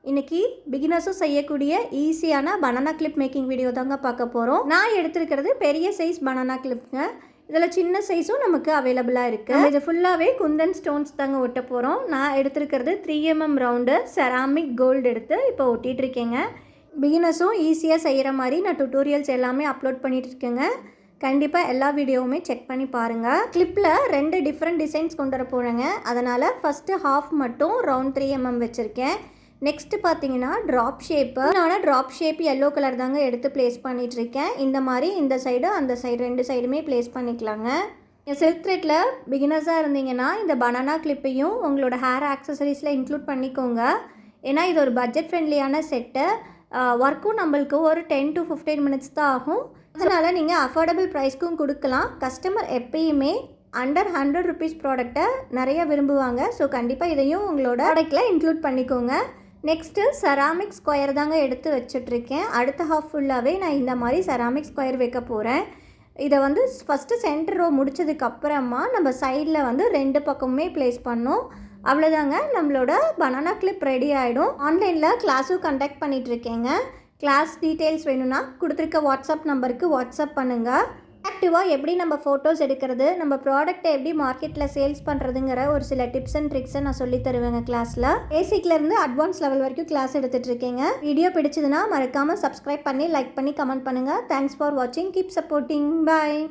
இன்றைக்கி பிகினர்ஸும் செய்யக்கூடிய ஈஸியான பனானா கிளிப் மேக்கிங் வீடியோ தாங்க பார்க்க போகிறோம். நான் எடுத்துருக்கிறது பெரிய சைஸ் பனானா கிளிப்புங்க. இதில் சின்ன சைஸும் நமக்கு அவைலபிளாக இருக்குது. இது ஃபுல்லாகவே குந்தன் ஸ்டோன்ஸ் தாங்க ஒட்ட போகிறோம். நான் எடுத்துருக்கிறது 3mm ரவுண்டு செராமிக் கோல்டு எடுத்து இப்போ ஒட்டிகிட்ருக்கேங்க. பிகினர்ஸும் ஈஸியாக செய்கிற மாதிரி நான் டுட்டோரியல்ஸ் எல்லாமே அப்லோட் பண்ணிகிட்டு இருக்கேங்க. கண்டிப்பாக எல்லா வீடியோவுமே செக் பண்ணி பாருங்கள். கிளிப்பில் 2 டிஃப்ரெண்ட் டிசைன்ஸ் கொண்டு வர போகிறேங்க. அதனால் ஃபஸ்ட்டு ஹாஃப் மட்டும் ரவுண்ட் 3mm வச்சுருக்கேன். நெக்ஸ்ட்டு பார்த்தீங்கன்னா ட்ராப் ஷேப்பு. நான் ட்ராப் ஷேப் எல்லோ கலர் தாங்க எடுத்து ப்ளேஸ் பண்ணிகிட்ருக்கேன். இந்த மாதிரி இந்த சைடு அந்த சைடு 2 சைடுமே ப்ளேஸ் பண்ணிக்கலாங்க. சில்க் த்ரெட்டில் பிகினர்ஸாக இருந்தீங்கன்னா இந்த பனானா கிளிப்பையும் உங்களோட ஹேர் ஆக்சசரிஸில் இன்க்ளூட் பண்ணிக்கோங்க. ஏன்னா இது ஒரு பட்ஜெட் ஃப்ரெண்ட்லியான செட்டு. ஒர்க்கும் நம்மளுக்கு ஒரு 10 to 15 மினிட்ஸ் தான் ஆகும். அதனால் நீங்கள் அஃபோர்டபுள் ப்ரைஸ்க்கும் கொடுக்கலாம். கஸ்டமர் எப்பயுமே அண்டர் 100 ருபீஸ் ப்ராடக்டை நிறைய விரும்புவாங்க. ஸோ கண்டிப்பாக இதையும் உங்களோட ப்ராடக்டில் இன்க்ளூட் பண்ணிக்கோங்க. நெக்ஸ்ட்டு செராமிக் ஸ்கொயர் தாங்க எடுத்து வச்சிட்ருக்கேன். அடுத்த ஹாஃப் ஃபுல்லாகவே நான் இந்த மாதிரி செராமிக் ஸ்கொயர் வைக்க போகிறேன். இதை ஃபஸ்ட்டு சென்டர் ரோ முடித்ததுக்கப்புறமா நம்ம சைடில் 2 பக்கமுமே ப்ளேஸ் பண்ணோம். அவ்வளோதாங்க, நம்மளோட பனானா கிளிப் ரெடி ஆகிடும். ஆன்லைனில் கிளாஸும் கண்டக்ட் பண்ணிகிட்ருக்கேங்க. கிளாஸ் டீட்டெயில்ஸ் வேணும்னா கொடுத்துருக்க வாட்ஸ்அப் நம்பருக்கு வாட்ஸ்அப் பண்ணுங்கள். ஆக்டிவாக எப்படி நம்ம ஃபோட்டோஸ் எடுக்கிறது, நம்ம ப்ராடக்ட்டை எப்படி மார்க்கெட்டில் சேல்ஸ் பண்ணுறதுங்கிற ஒரு சில டிப்ஸ் அண்ட் ட்ரிக்ஸை நான் சொல்லி தருவேங்க கிளாஸில். பேசிக்லேருந்து அட்வான்ஸ் லெவல் வரைக்கும் கிளாஸ் எடுத்துகிட்ருக்கேங்க. வீடியோ பிடிச்சதுன்னா மறக்காமல் சப்ஸ்கிரைப் பண்ணி லைக் பண்ணி கமெண்ட் பண்ணுங்கள். தேங்க்ஸ் ஃபார் வாட்சிங். Keep supporting. பாய்.